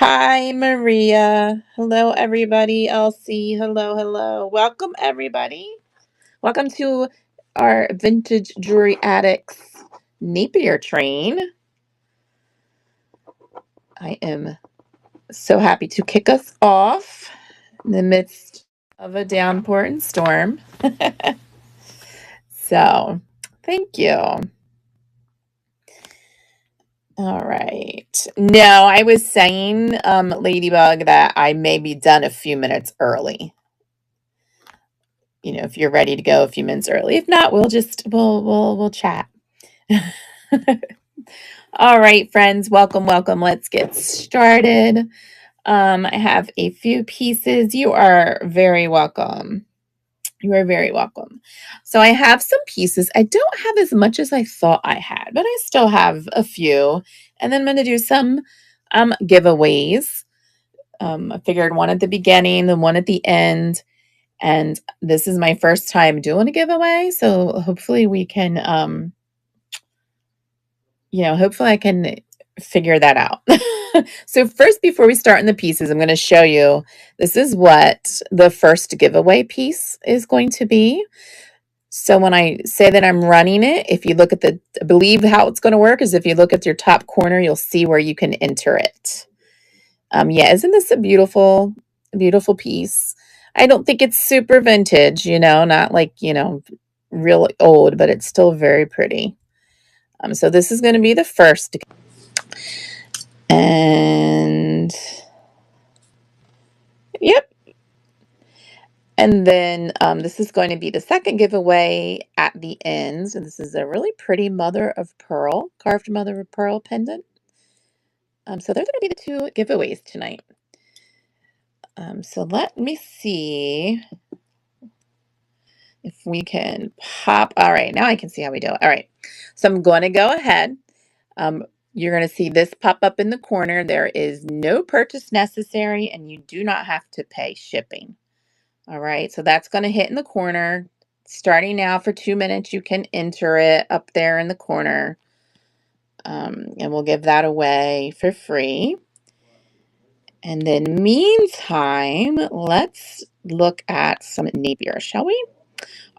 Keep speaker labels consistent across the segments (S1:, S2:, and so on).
S1: Hi, Maria. Hello, everybody. Elsie. Hello, hello. Welcome, everybody. Welcome to our Vintage Jewelry Addicts Napier Train. I am so happy to kick us off in the midst of a downpour and storm. So, thank you. All right. No, I was saying, Ladybug, that I may be done a few minutes early. If you're ready to go a few minutes early. If not, we'll chat. All right, friends, welcome. Let's get started. I have a few pieces. You are very welcome. You are very welcome. So I have some pieces. I don't have as much as I thought I had, but I still have a few. And then I'm going to do some giveaways. I figured one at the beginning, then one at the end. And this is my first time doing a giveaway, so hopefully we can, hopefully I can figure that out. So first, before we start in the pieces, I'm going to show you, this is what the first giveaway piece is going to be. So when I say that I'm running it, if you look at I believe how it's going to work is if you look at your top corner, you'll see where you can enter it. Yeah, isn't this a beautiful, beautiful piece? I don't think it's super vintage, not like, really old, but it's still very pretty. So this is going to be the first. And yep. And then this is going to be the second giveaway at the end. So this is a really pretty carved mother of pearl pendant. So those are going to be the two giveaways tonight. So let me see if we can pop. All right, now I can see how we do it. All right, so I'm going to go ahead. You're going to see this pop up in the corner. There is no purchase necessary, and you do not have to pay shipping. All right, so that's going to hit in the corner. Starting now for 2 minutes, you can enter it up there in the corner, and we'll give that away for free. And then meantime, let's look at some Napier, shall we?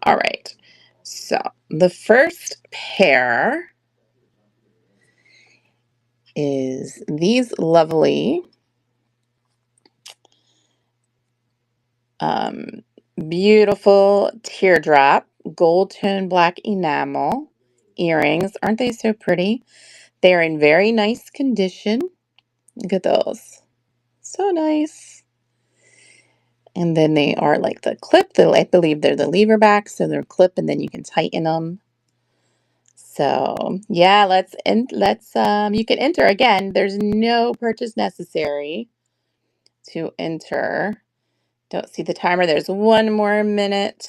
S1: All right, so the first pair is these lovely beautiful teardrop gold tone black enamel earrings. Aren't they so pretty? They're in very nice condition. Look at those. So nice. And then they are like the clip. I believe they're the lever back, so they're clip and then you can tighten them. So yeah, you can enter again. There's no purchase necessary to enter. Don't see the timer. There's one more minute.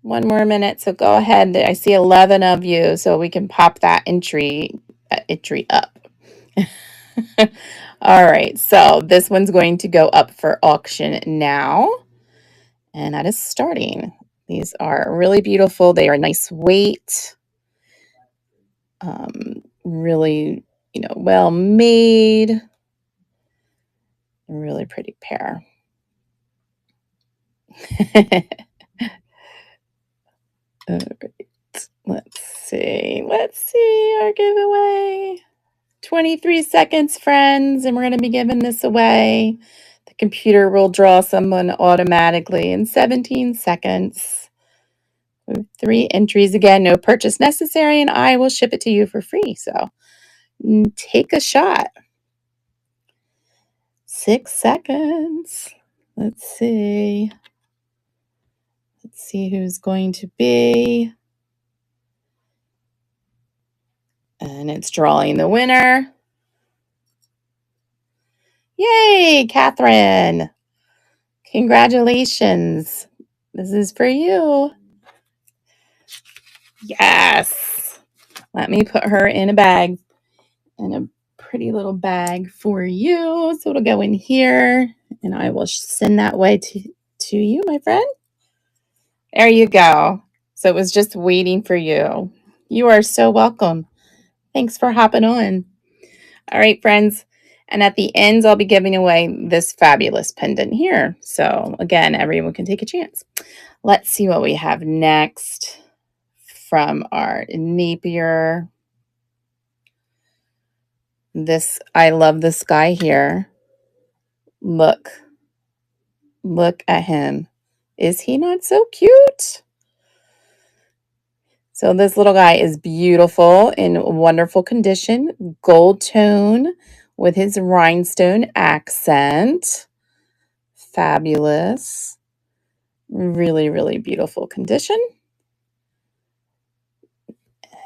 S1: So go ahead. I see 11 of you, so we can pop that entry up. All right, so this one's going to go up for auction now, and that is starting. These are really beautiful. They are nice weight. Really, well made. Really pretty pair. All right. Let's see our giveaway. 23 seconds, friends, and we're going to be giving this away. The computer will draw someone automatically in 17 seconds. 3 entries again, no purchase necessary, and I will ship it to you for free. So take a shot. 6 seconds. Let's see who's going to be. And it's drawing the winner. Yay, Catherine. Congratulations. This is for you. Yes. Let me put her in a bag, in a pretty little bag for you. So it'll go in here, and I will send that way to you, my friend. There you go. So it was just waiting for you. You are so welcome. Thanks for hopping on. All right, friends. And at the end, I'll be giving away this fabulous pendant here. So again, everyone can take a chance. Let's see what we have next from our Napier. I love this guy here. Look at him. Is he not so cute? So this little guy is beautiful in wonderful condition, gold tone with his rhinestone accent. Fabulous. Really, really beautiful condition.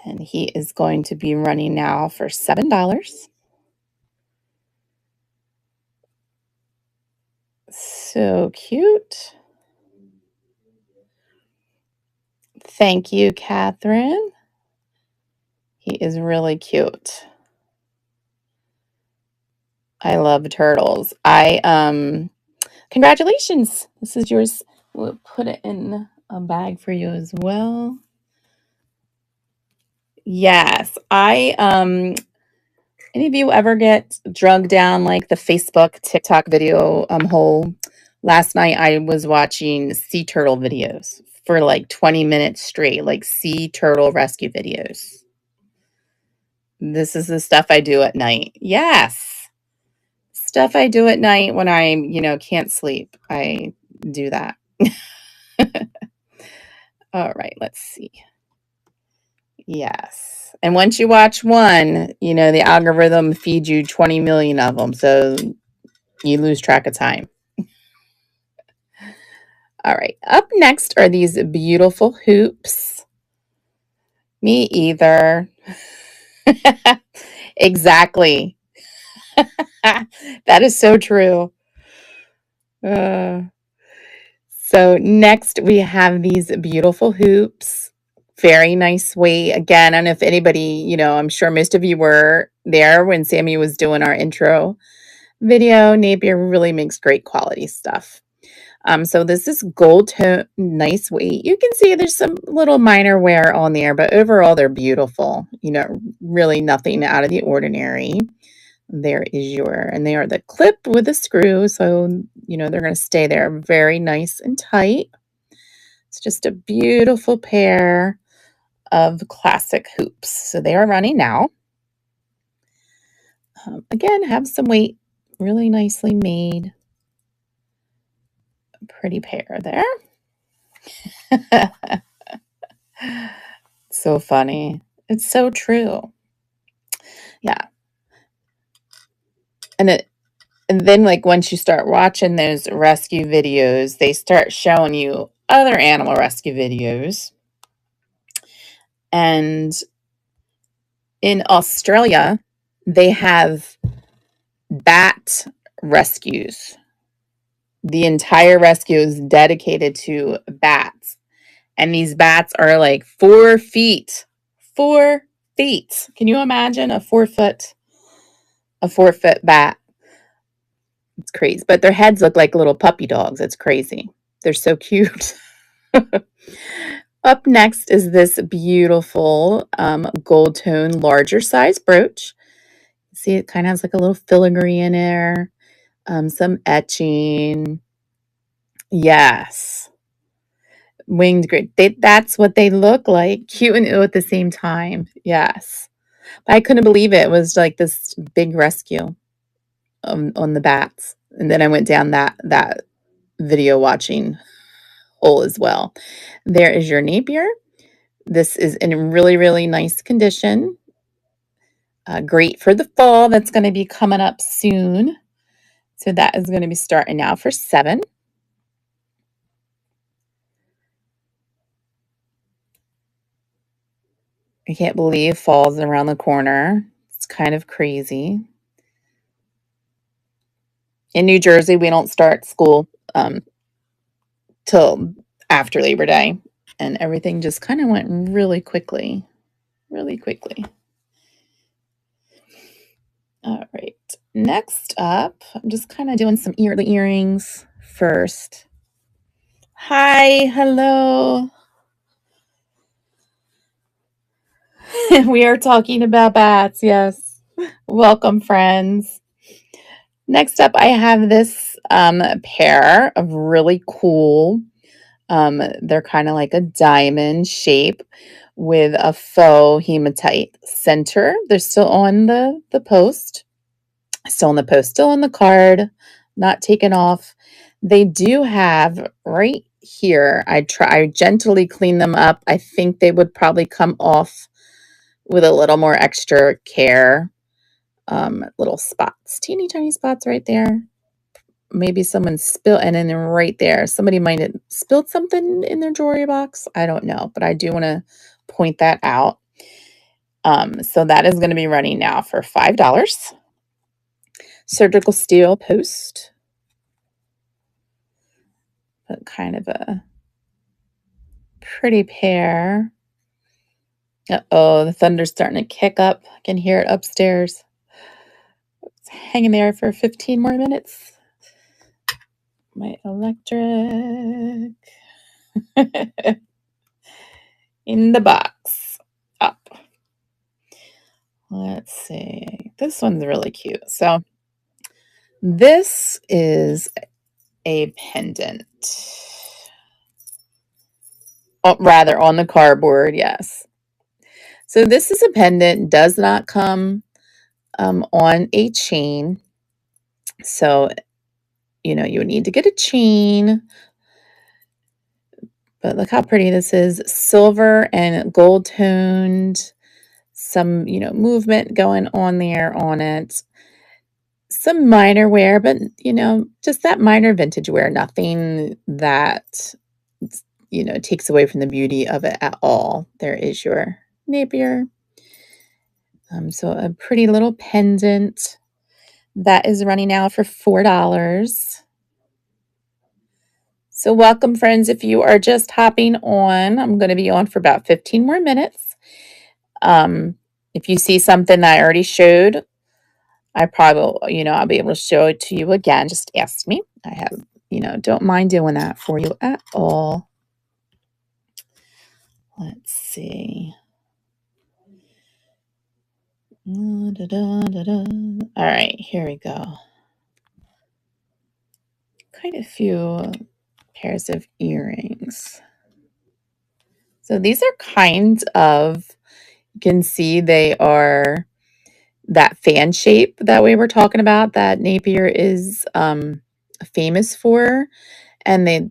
S1: And he is going to be running now for $7. So cute. Thank you, Catherine. He is really cute. I love turtles. Congratulations. This is yours. We'll put it in a bag for you as well. Yes, any of you ever get drugged down like the Facebook, TikTok video hole? Last night I was watching sea turtle videos for like 20 minutes straight, like sea turtle rescue videos. This is the stuff I do at night. Yes. Stuff I do at night when I, can't sleep. I do that. All right, let's see. Yes. And once you watch one, the algorithm feeds you 20 million of them. So you lose track of time. All right. Up next are these beautiful hoops. Me either. Exactly. That is so true. So next we have these beautiful hoops. Very nice weight. Again, I don't know if anybody, I'm sure most of you were there when Sammy was doing our intro video. Napier really makes great quality stuff. So this is gold tone, nice weight. You can see there's some little minor wear on there, but overall they're beautiful. Really nothing out of the ordinary. There is and they are the clip with a screw. So, they're going to stay there very nice and tight. It's just a beautiful pair of classic hoops. So they are running now. Again, have some weight, really nicely made. Pretty pair there. So funny. It's so true. Yeah. And then like once you start watching those rescue videos, they start showing you other animal rescue videos. And in Australia, they have bat rescues. The entire rescue is dedicated to bats. And these bats are like 4 feet. 4 feet. Can you imagine a 4-foot bat? It's crazy. But their heads look like little puppy dogs. It's crazy. They're so cute. Up next is this beautiful gold tone, larger size brooch. See, it kind of has like a little filigree in there. Some etching. Yes. Winged grid. That's what they look like. Cute and ill at the same time. Yes. But I couldn't believe it. It was like this big rescue on the bats. And then I went down that video watching hole as well. There is your Napier. This is in really, really nice condition. Great for the fall. That's going to be coming up soon. So that is going to be starting now for $7. I can't believe fall's around the corner. It's kind of crazy. In New Jersey, we don't start school till after Labor Day. And everything just kind of went really quickly. Really quickly. All right. Next up, I'm just kind of doing some earrings first. Hi. Hello. We are talking about bats. Yes. Welcome, friends. Next up, I have this pair of really cool, they're kind of like a diamond shape with a faux hematite center. They're still on the post, still on the post, still on the card, not taken off. They do have right here, I gently clean them up. I think they would probably come off with a little more extra care. Little spots, teeny tiny spots right there. Maybe someone spilled, and then right there, somebody might have spilled something in their jewelry box. I don't know, but I do want to point that out. So that is going to be running now for $5. Surgical steel post, but kind of a pretty pair. Uh-oh, the thunder's starting to kick up. I can hear it upstairs. It's hanging there for 15 more minutes. My electric in the box up. Let's see. This one's really cute. So this is a pendant. Oh, rather on the cardboard, yes. So this is a pendant, does not come on a chain. So, you would need to get a chain. But look how pretty this is. Silver and gold toned. Some, movement going on there on it. Some minor wear, but, just that minor vintage wear. Nothing that, takes away from the beauty of it at all. There is your Napier. So a pretty little pendant that is running now for $4. So welcome, friends. If you are just hopping on, I'm going to be on for about 15 more minutes. If you see something that I already showed, I probably, I'll be able to show it to you again. Just ask me. I have, don't mind doing that for you at all. Let's see. All right, here we go. Quite a few pairs of earrings. So these are kind of, you can see they are that fan shape that we were talking about that Napier is famous for. And they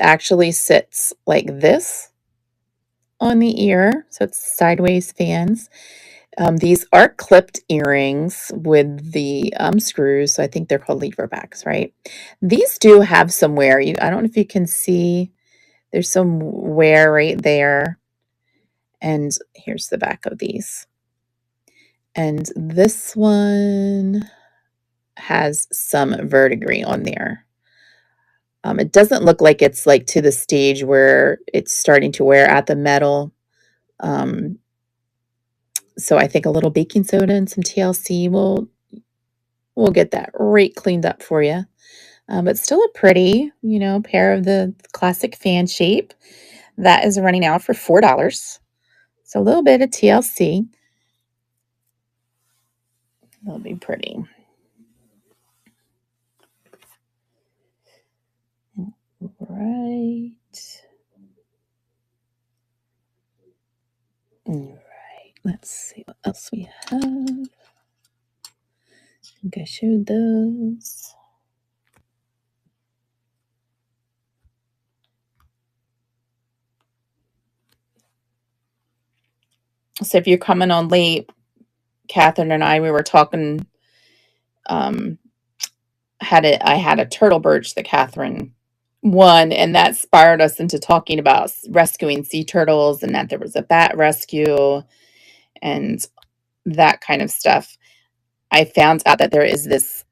S1: actually sits like this on the ear. So it's sideways fans. These are clipped earrings with the screws. So I think they're called lever backs, right? These do have some wear. I don't know if you can see. There's some wear right there. And here's the back of these. And this one has some verdigris on there. It doesn't look like it's like to the stage where it's starting to wear at the metal. So I think a little baking soda and some TLC will get that right cleaned up for you. But still a pretty, pair of the classic fan shape that is running out for $4. So a little bit of TLC. That'll be pretty. Right. All right. Let's see what else we have. I think I showed those. So if you're coming on late, Catherine and I, we were talking, I had a turtle birch that Catherine won, and that inspired us into talking about rescuing sea turtles and that there was a bat rescue and that kind of stuff. I found out that there is this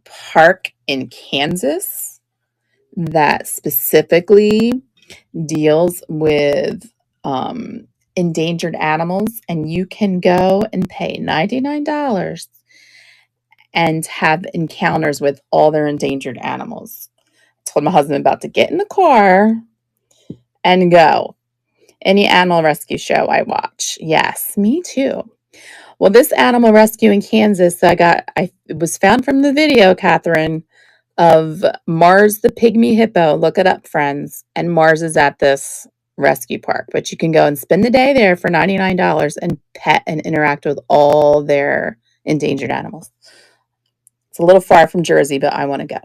S1: park in Kansas that specifically deals with endangered animals, and you can go and pay $99 and have encounters with all their endangered animals. I told my husband about to get in the car and go. Any animal rescue show I watch. Yes, me too. Well, this animal rescue in Kansas, it was found from the video, Catherine, of Mars the pygmy hippo. Look it up, friends. And Mars is at this rescue park, but you can go and spend the day there for $99 and pet and interact with all their endangered animals. It's a little far from Jersey, but I want to go.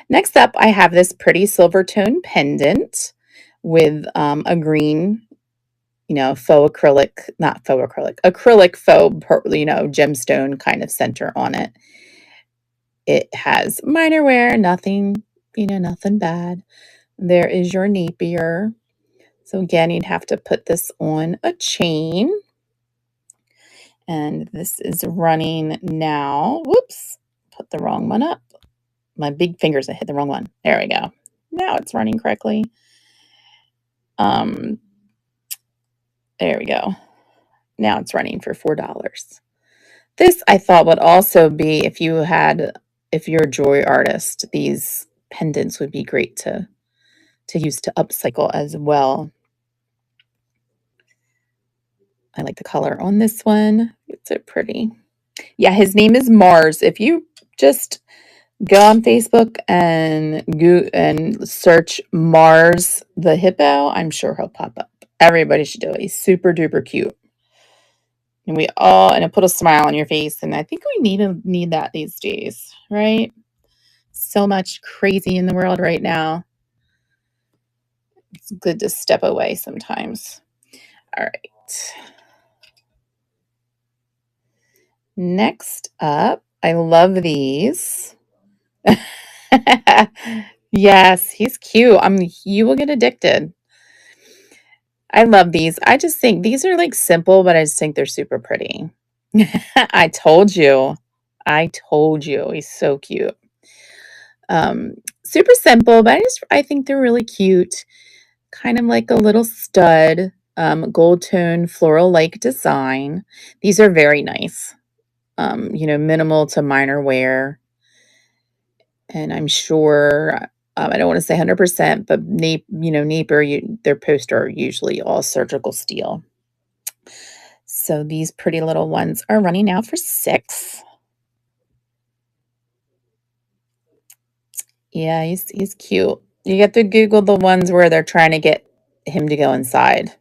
S1: Next up, I have this pretty silver tone pendant with a green, faux acrylic, not faux acrylic, acrylic faux, gemstone kind of center on it. It has minor wear, nothing, nothing bad. There is your Napier. So again, you'd have to put this on a chain. And this is running now. Whoops, put the wrong one up. My big fingers, I hit the wrong one. There we go. Now it's running correctly. There we go. Now it's running for $4. This I thought would also be, if you're a jewelry artist, these pendants would be great to use to upcycle as well. I like the color on this one. It's so pretty. Yeah, his name is Mars. If you just go on Facebook and search Mars the hippo, I'm sure he'll pop up. Everybody should do it. He's super duper cute. And it put a smile on your face. And I think we need that these days, right? So much crazy in the world right now. It's good to step away sometimes. All right. Next up, I love these. Yes, he's cute. You will get addicted. I love these. I just think these are like simple, but I just think they're super pretty. I told you. He's so cute. Super simple, but I think they're really cute. Kind of like a little stud, gold tone floral-like design. These are very nice. Minimal to minor wear. And I'm sure, I don't want to say 100%, but Napier, their posts are usually all surgical steel. So these pretty little ones are running now for $6. Yeah, he's cute. You get to Google the ones where they're trying to get him to go inside.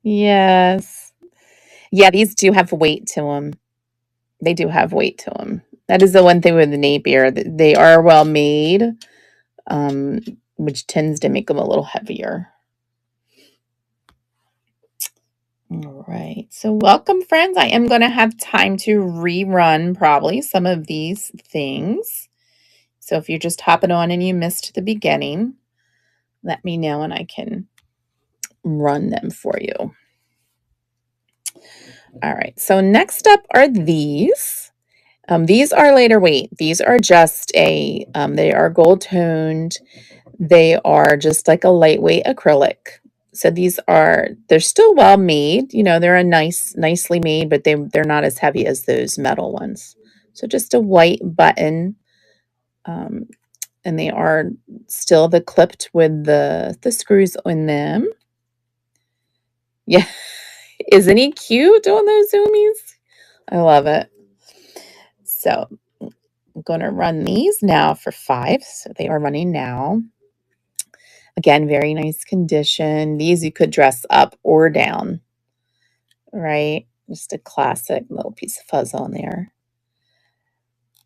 S1: Yes. Yeah, these do have weight to them. They do have weight to them. That is the one thing with the Napier. They are well made, which tends to make them a little heavier. All right. So welcome, friends. I am going to have time to rerun probably some of these things. So if you're just hopping on and you missed the beginning, let me know and I can run them for you. All right. So next up are these. These are lighter weight. These are just they are gold toned. They are just like a lightweight acrylic. So they're still well made. They're nicely made, but they're not as heavy as those metal ones. So just a white button. And they are still clipped with the screws in them. Yeah. Isn't he cute doing those zoomies? I love it. So I'm going to run these now for $5. So they are running now. Again, very nice condition. These you could dress up or down, right? Just a classic little piece of fuzz on there.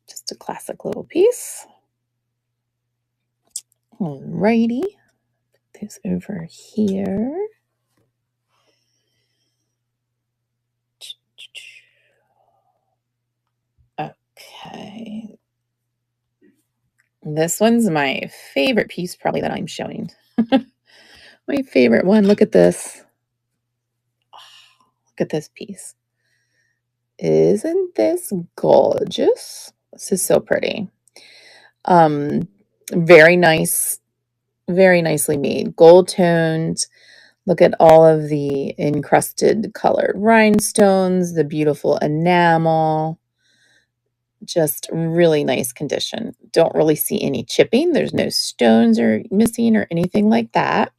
S1: Just a classic little piece. Alrighty. Put this over here. Okay. This one's my favorite piece probably that I'm showing. My favorite one. Look at this. Oh, look at this piece. Isn't this gorgeous? This is so pretty. Very nice, very nicely made. Gold toned. Look at all of the encrusted colored rhinestones, the beautiful enamel. Just really nice condition. Don't really see any chipping. There's no stones or missing or anything like that.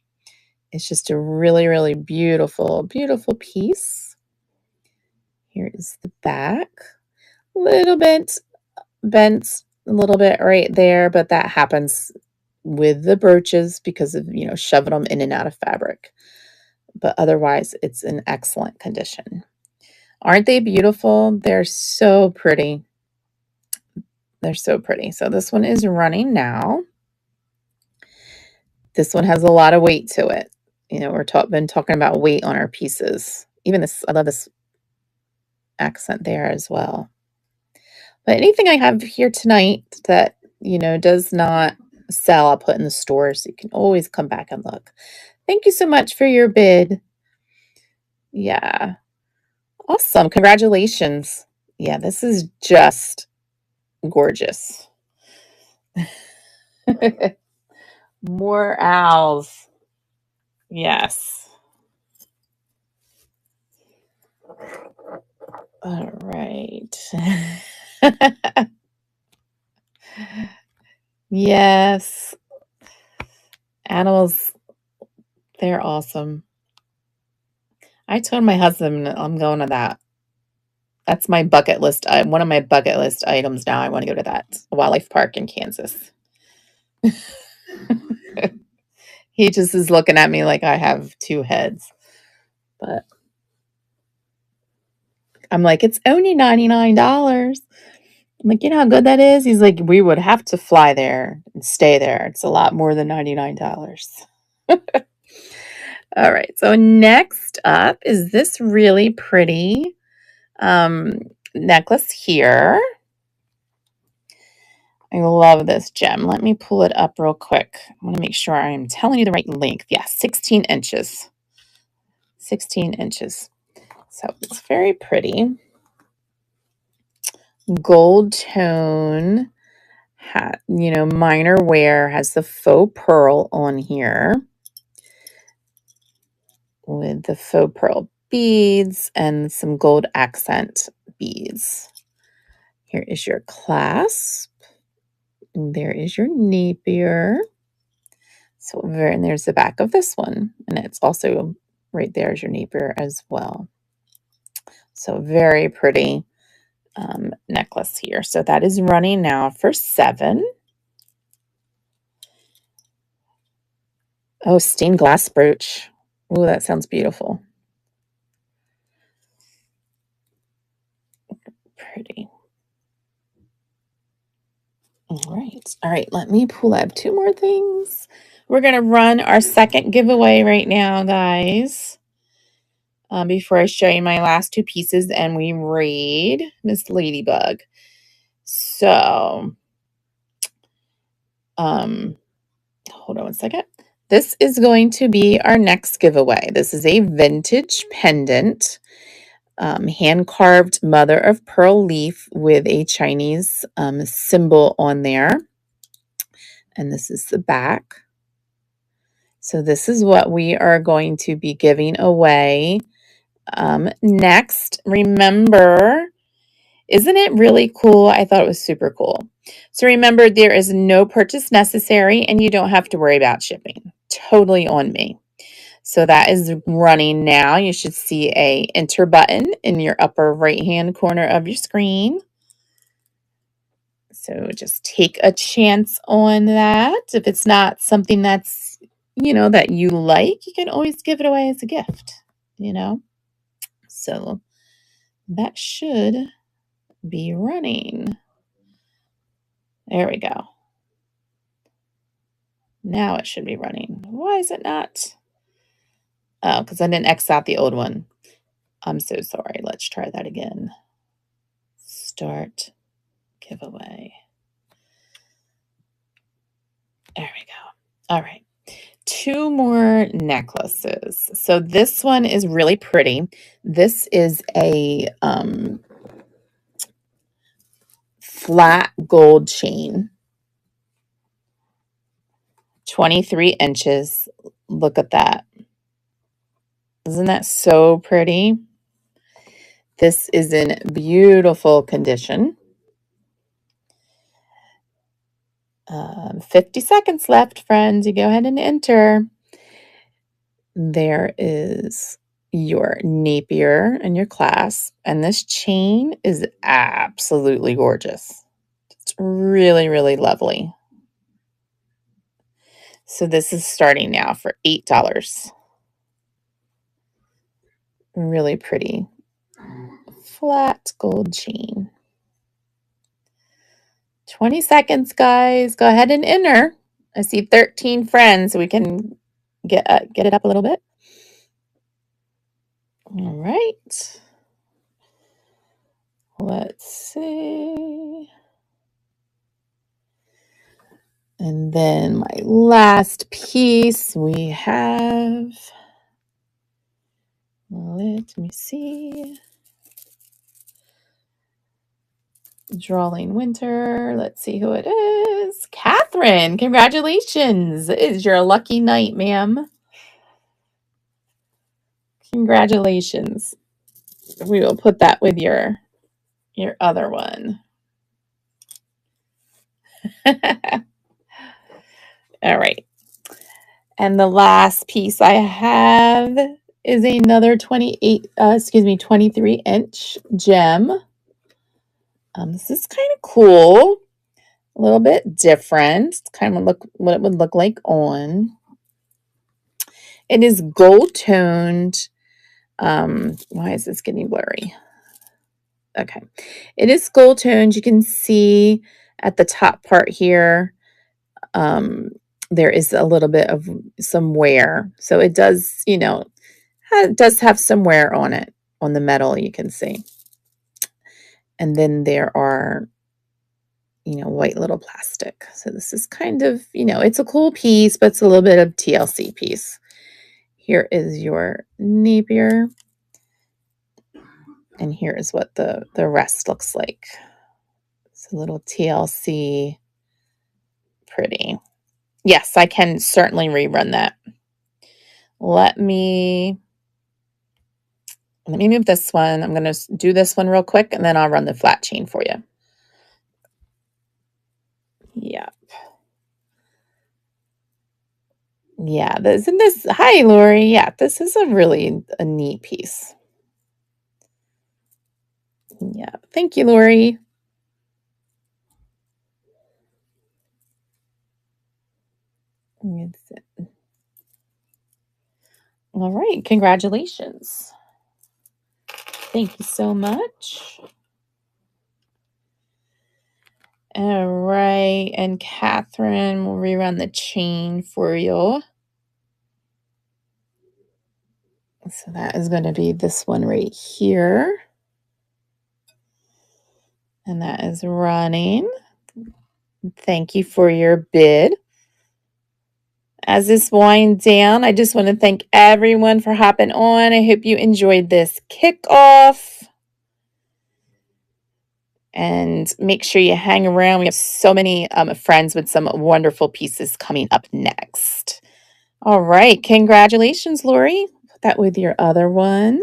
S1: It's just a really, really beautiful, beautiful piece. Here is the back. A little bit bent, a little bit right there, but that happens with the brooches because of, shoving them in and out of fabric. But otherwise, it's in excellent condition. Aren't they beautiful? They're so pretty. They're so pretty. So this one is running now. This one has a lot of weight to it. Been talking about weight on our pieces. Even this, I love this accent there as well. But anything I have here tonight that, does not sell, I'll put in the store so you can always come back and look. Thank you so much for your bid. Yeah. Awesome. Congratulations. Yeah, this is just gorgeous. More owls. Yes. All right. Yes. Animals, they're awesome. I told my husband I'm going to that. That's my bucket list. One of my bucket list items now. I want to go to that wildlife park in Kansas. He just is looking at me like I have two heads. But I'm like, it's only $99. I'm like, you know how good that is? He's like, we would have to fly there and stay there. It's a lot more than $99. All right. So next up is this really pretty necklace here. I love this gem. Let me pull it up real quick. I want to make sure I'm telling you the right length. Yeah, 16 inches. 16 inches. So it's very pretty. Gold tone. Minor wear, has the faux pearl on here with the faux pearl beads and some gold accent beads. Here is your clasp. And there is your Napier. And there's the back of this one. And it's also right there is your Napier as well. So very pretty necklace here. So that is running now for $7. Oh, stained glass brooch. Oh, that sounds beautiful. Pretty. All right. Let me pull up two more things. We're going to run our second giveaway right now, guys. Before I show you my last two pieces and we raid Miss Ladybug. So, hold on one second. This is going to be our next giveaway. This is a vintage pendant, hand-carved mother of pearl leaf with a Chinese symbol on there. And this is the back. So this is what we are going to be giving away next. Remember, isn't it really cool? I thought it was super cool. So remember, there is no purchase necessary and you don't have to worry about shipping. Totally on me. So that is running now. You should see a enter button in your upper right-hand corner of your screen. So just take a chance on that. If it's not something that's, that you like, you can always give it away as a gift, So that should be running. There we go. Now it should be running. Why is it not? Oh, because I didn't X out the old one. I'm so sorry. Let's try that again. Start giveaway. There we go. All right. Two more necklaces. So this one is really pretty. This is a flat gold chain. 23 inches. Look at that. Isn't that so pretty? This is in beautiful condition. 50 seconds left, friends. You go ahead and enter. There is your Napier and your clasp, and this chain is absolutely gorgeous. It's really, really lovely. So this is starting now for $8. Really pretty. Flat gold chain. 20 seconds, guys. Go ahead and enter. I see 13 friends. We can get it up a little bit. All right. Let's see. And then my last piece we have, let me see. Drawing Winter. Let's see who it is. Catherine, congratulations. It is your lucky night, ma'am. Congratulations. We will put that with your other one. All right. And the last piece I have is another 23-inch gem. This is kind of cool. A little bit different. It's kind of what it would look like on. It is gold toned. Why is this getting blurry? Okay. It is gold toned. You can see at the top part here, there is a little bit of some wear. So it does, it does have some wear on it, on the metal, you can see. And then there are, white little plastic. So this is kind of, it's a cool piece, but it's a little bit of TLC piece. Here is your Napier. And here is what the rest looks like. It's a little TLC. Pretty. Yes, I can certainly rerun that. Let me move this one. I'm going to do this one real quick, and then I'll run the flat chain for you. Yeah. Yeah, hi, Lori. Yeah, this is a really neat piece. Yeah, thank you, Lori. All right, congratulations. Thank you so much. All right, and Catherine will rerun the chain for you. So that is going to be this one right here. And that is running. Thank you for your bid. As this winds down, I just want to thank everyone for hopping on. I hope you enjoyed this kickoff. And make sure you hang around. We have so many friends with some wonderful pieces coming up next. All right. Congratulations, Lori. Put that with your other one.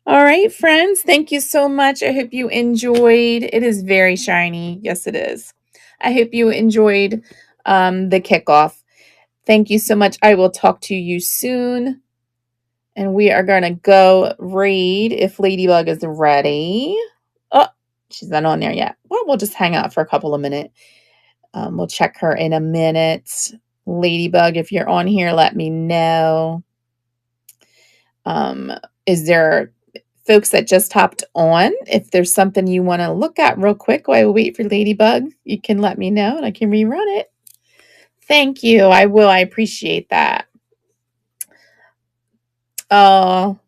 S1: All right, friends. Thank you so much. I hope you enjoyed. It is very shiny. Yes, it is. I hope you enjoyed the kickoff. Thank you so much. I will talk to you soon. And we are going to go read if Ladybug is ready. Oh, she's not on there yet. Well, we'll just hang out for a couple of minutes. We'll check her in a minute. Ladybug, if you're on here, let me know. Is there folks that just hopped on? If there's something you want to look at real quick while we wait for Ladybug, you can let me know and I can rerun it. Thank you. I will. I appreciate that. Oh,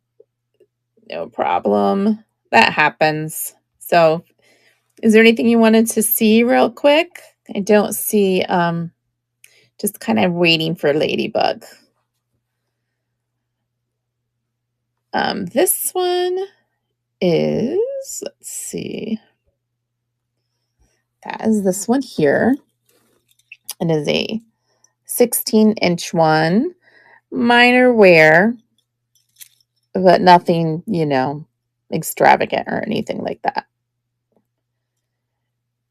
S1: no problem. That happens. So is there anything you wanted to see real quick? I don't see, just kind of waiting for Ladybug. This one is, let's see. That is this one here. It is a 16-inch one. Minor wear, but nothing, extravagant or anything like that.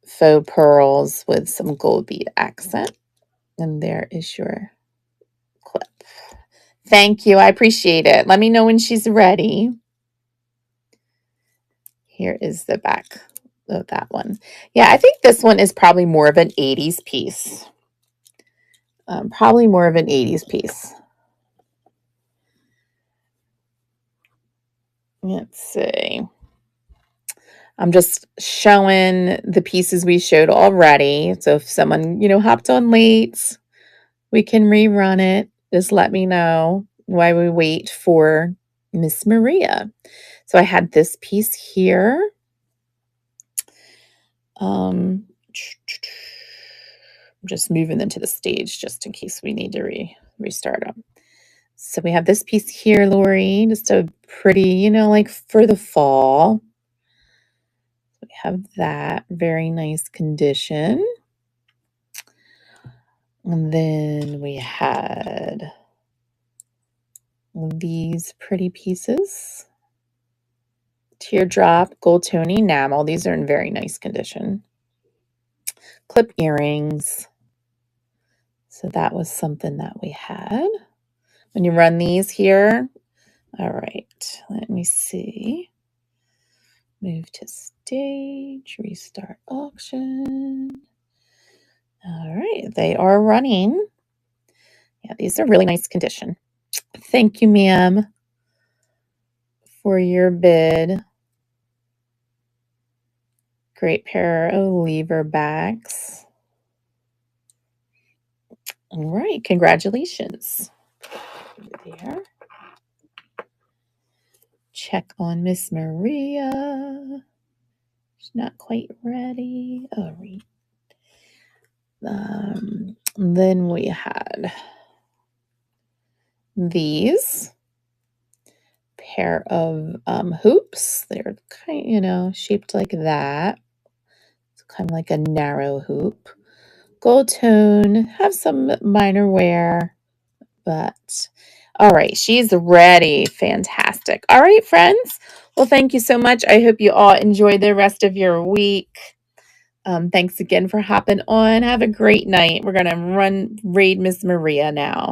S1: Faux pearls with some gold bead accent. And there is your clip. Thank you. I appreciate it. Let me know when she's ready. Here is the back of that one. Yeah, I think this one is probably more of an 80s piece. Probably more of an 80s piece. Let's see. I'm just showing the pieces we showed already. So if someone, hopped on late, we can rerun it. Just let me know while we wait for Miss Maria. So I had this piece here. I'm just moving them to the stage just in case we need to restart them. So we have this piece here, Lori, just a pretty, like for the fall. We have that very nice condition. And then we had these pretty pieces. Teardrop, gold tone enamel. These are in very nice condition. Clip earrings. So that was something that we had. When you run these here, all right, let me see. Move to stage, restart auction. All right, they are running. Yeah, these are really nice condition. Thank you, ma'am, for your bid. Great pair of lever backs. All right, congratulations. There. Check on Miss Maria. She's not quite ready. Oh, right. Then we had these pair of hoops. They're kind, shaped like that. It's kind of like a narrow hoop. Gold tone, have some minor wear, but all right, she's ready. Fantastic. All right, friends. Well, thank you so much. I hope you all enjoy the rest of your week. Thanks again for hopping on. Have a great night. We're going to raid Miss Maria now.